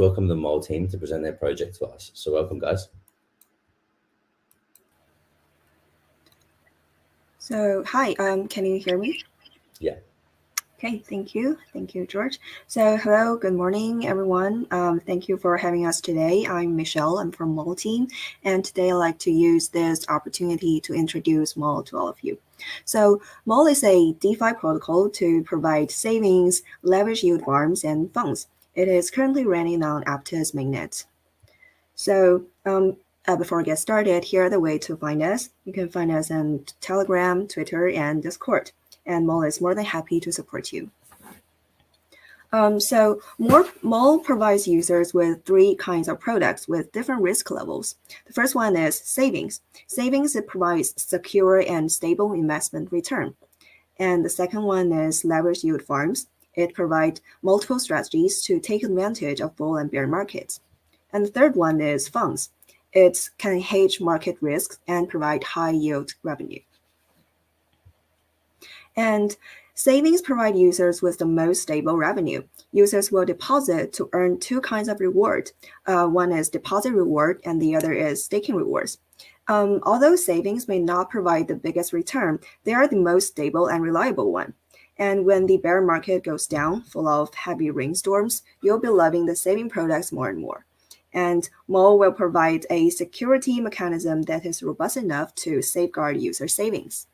welcome the Mole team to present their project to us. So welcome, guys. So hi, can you hear me? Yeah. Okay, thank you. Thank you, George. So hello, good morning, everyone. Thank you for having us today. I'm Michelle, I'm from Mole team, and today I'd like to use this opportunity to introduce Mole to all of you. So Mole is a DeFi protocol to provide savings, leverage yield farms, and funds. It is currently running on Aptos mainnet. So before we get started, here are the way to find us. You can find us on Telegram, Twitter, and Discord. And Mole is more than happy to support you. So Mole provides users with 3 kinds of products with different risk levels. The first one is savings. Savings, it provides secure and stable investment return. And the second one is leverage yield farms. It provides multiple strategies to take advantage of bull and bear markets. And the third one is funds. It can hedge market risks and provide high yield revenue. And savings provide users with the most stable revenue. Users will deposit to earn 2 kinds of reward. One is deposit reward and the other is staking rewards. Although savings may not provide the biggest return, they are the most stable and reliable one. And when the bear market goes down, full of heavy rainstorms, you'll be loving the saving products more and more. And Mole will provide a security mechanism that is robust enough to safeguard user savings.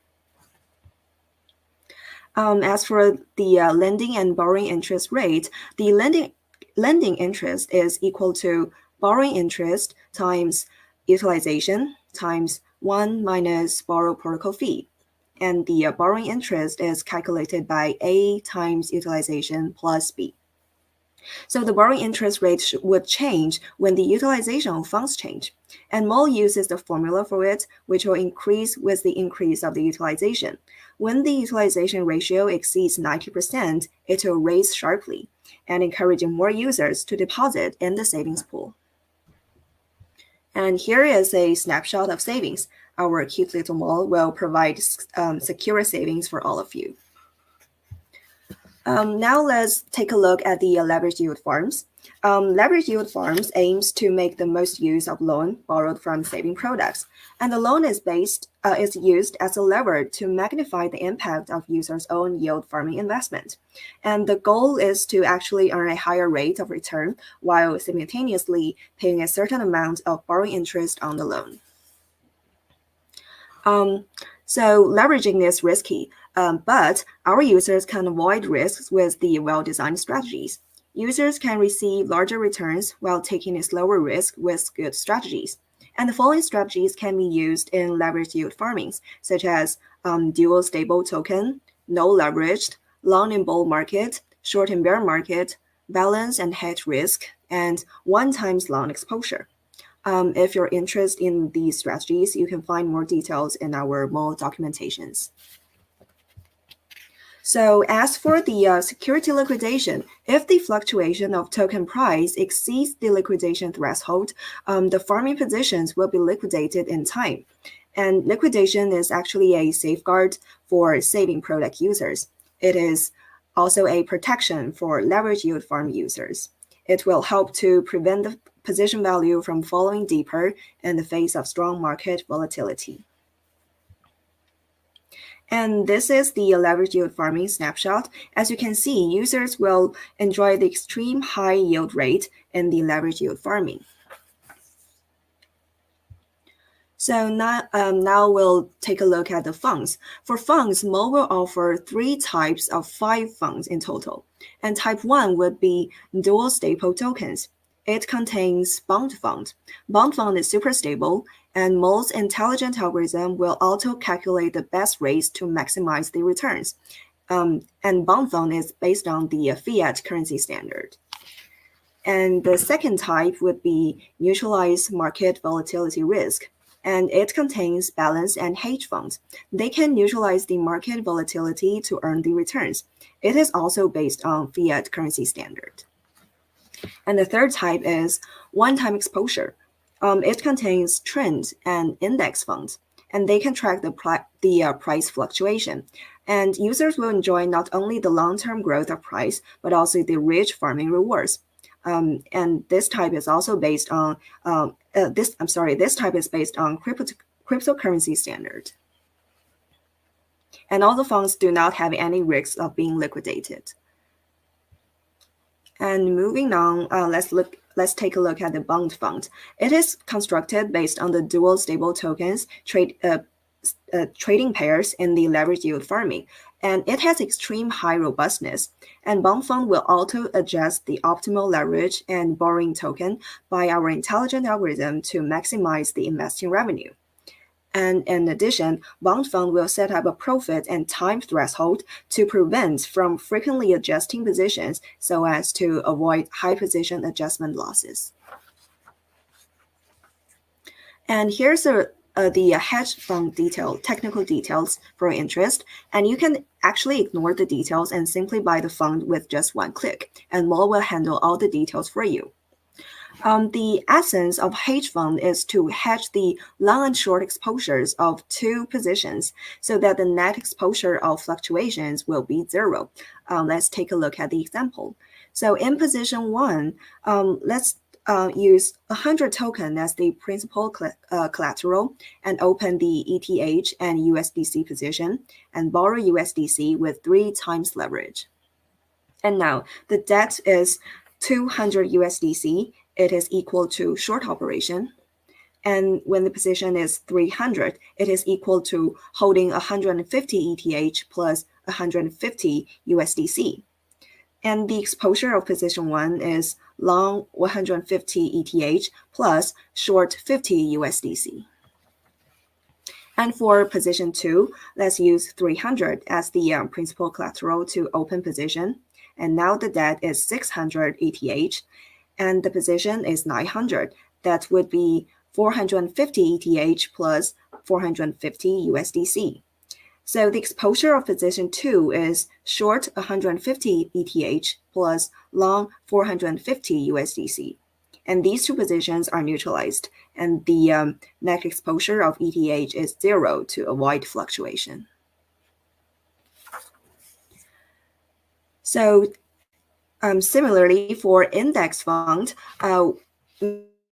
As for the lending and borrowing interest rate, the lending interest is equal to borrowing interest times utilization times 1 minus borrow protocol fee. And the borrowing interest is calculated by A times utilization plus B. So the borrowing interest rate would change when the utilization of funds change. And Mole uses the formula for it, which will increase with the increase of the utilization. When the utilization ratio exceeds 90%, it will raise sharply and encouraging more users to deposit in the savings pool. And here is a snapshot of savings. Our cute little Mole will provide secure savings for all of you. Now let's take a look at the leverage yield farms. Leverage yield farms aims to make the most use of loan borrowed from saving products, and the loan is used as a lever to magnify the impact of users' own yield farming investment. And the goal is to actually earn a higher rate of return while simultaneously paying a certain amount of borrowing interest on the loan. So leveraging is risky, but our users can avoid risks with the well-designed strategies. Users can receive larger returns while taking a slower risk with good strategies. And the following strategies can be used in leverage yield farming, such as dual stable token, no leveraged, long in bull market, short in bear market, balance and hedge risk, and 1 times long exposure. If you're interested in these strategies, you can find more details in our Mole documentations. So as for the security liquidation, if the fluctuation of token price exceeds the liquidation threshold, the farming positions will be liquidated in time. And liquidation is actually a safeguard for saving product users. It is also a protection for leverage yield farm users. It will help to prevent the position value from falling deeper in the face of strong market volatility. And this is the leverage yield farming snapshot. As you can see, users will enjoy the extreme high yield rate in the leverage yield farming. So now we'll take a look at the funds. For funds, Mole will offer 3 types of 5 funds in total. And type 1 would be dual stable tokens. It contains bond fund. Bond fund is super stable, and Mole's intelligent algorithm will auto-calculate the best rates to maximize the returns. And bond fund is based on the fiat currency standard. And the second type would be neutralized market volatility risk. And it contains balance and hedge funds. They can neutralize the market volatility to earn the returns. It is also based on fiat currency standard. And the third type is one-time exposure. It contains trend and index funds, and they can track the price fluctuation. And users will enjoy not only the long-term growth of price, but also the rich farming rewards. and this type is also based on this type is based on cryptocurrency standard. And all the funds do not have any risks of being liquidated. And moving on, let's take a look at the bond fund. It is constructed based on the dual stable tokens trading pairs in the leverage yield farming, and it has extreme high robustness. And bond fund will auto adjust the optimal leverage and borrowing token by our intelligent algorithm to maximize the investing revenue. And in addition, bond fund will set up a profit and time threshold to prevent from frequently adjusting positions so as to avoid high position adjustment losses. And here's the hedge fund technical details for interest. And you can actually ignore the details and simply buy the fund with just one click, and Mo will handle all the details for you. The essence of hedge fund is to hedge the long and short exposures of two positions so that the net exposure of fluctuations will be zero. Let's take a look at the example. So in position one, let's use 100 token as the principal collateral and open the ETH and USDC position and borrow USDC with 3 times leverage. And now the debt is 200 USDC. It is equal to short operation. And when the position is 300, it is equal to holding 150 ETH plus 150 USDC. And the exposure of position one is long 150 ETH plus short 50 USDC. And for position two, let's use 300 as the principal collateral to open position. And now the debt is 600 ETH. And the position is 900. That would be 450 ETH plus 450 USDC. So the exposure of position two is short 150 ETH plus long 450 USDC. And these two positions are neutralized, and the net exposure of ETH is 0 to avoid fluctuation. So similarly, for index fund,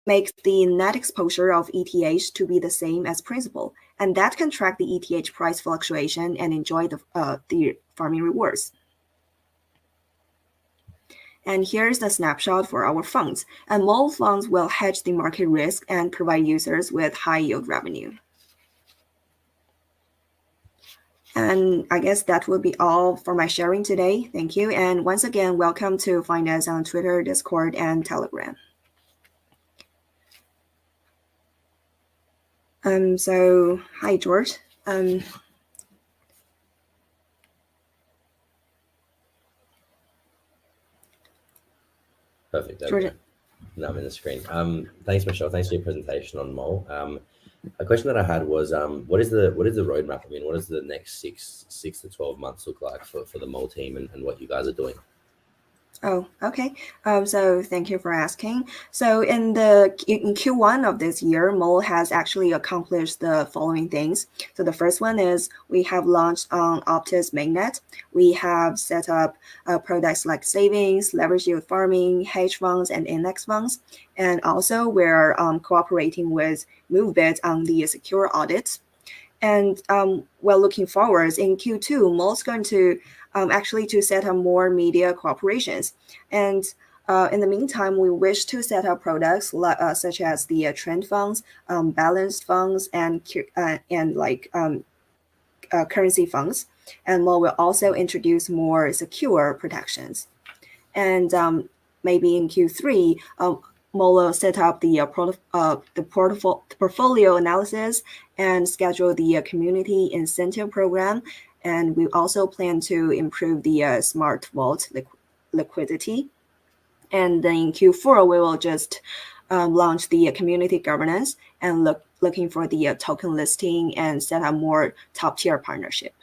makes the net exposure of ETH to be the same as principal, and that can track the ETH price fluctuation and enjoy the farming rewards. And here's the snapshot for our funds. And all funds will hedge the market risk and provide users with high yield revenue. And I guess that will be all for my sharing today. Thank you. And once again, welcome to find us on Twitter, Discord, and Telegram. So hi, George. Perfect. Okay. Now I'm in the screen. Thanks, Michelle. Thanks for your presentation on Mole. A question that I had was, what is the roadmap? I mean, what does the next six to 12 months look like for the Mole team and what you guys are doing? Oh, okay. So thank you for asking. So in Q1 of this year, Mole has actually accomplished the following things. So the first one is we have launched on Aptos mainnet. We have set up products like savings, leverage yield farming, hedge funds, and index funds. And also we're cooperating with MoveBit on the secure audits. And well, looking forward in Q2, Mole's going to actually to set up more media cooperations. And in the meantime, we wish to set up products such as the trend funds, balanced funds, and currency funds. And Mole will also introduce more secure protections. And maybe in Q3, Mole will set up the portfolio analysis and schedule the community incentive program. And we also plan to improve the smart vault liquidity. And then in Q4, we will just launch the community governance and looking for the token listing and set up more top tier partnership.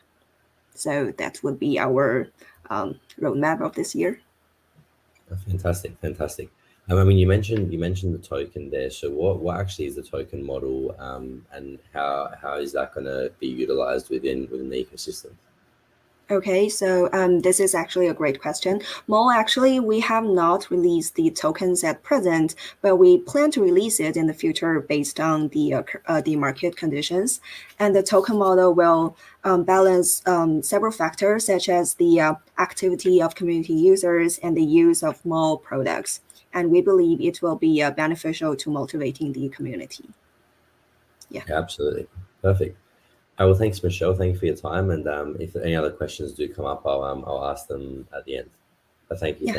So that would be our roadmap of this year. Fantastic. I mean, you mentioned the token there. So what actually is the token model, and how is that going to be utilized within the ecosystem? Okay, so this is actually a great question. Mo, actually, we have not released the tokens at present, but we plan to release it in the future based on the market conditions. And the token model will balance several factors such as the activity of community users and the use of Mo products. And we believe it will be beneficial to motivating the community. Yeah, absolutely. Perfect. Well, thanks, Michelle. Thank you for your time. And if any other questions do come up, I'll ask them at the end. But thank you. Yeah. Thank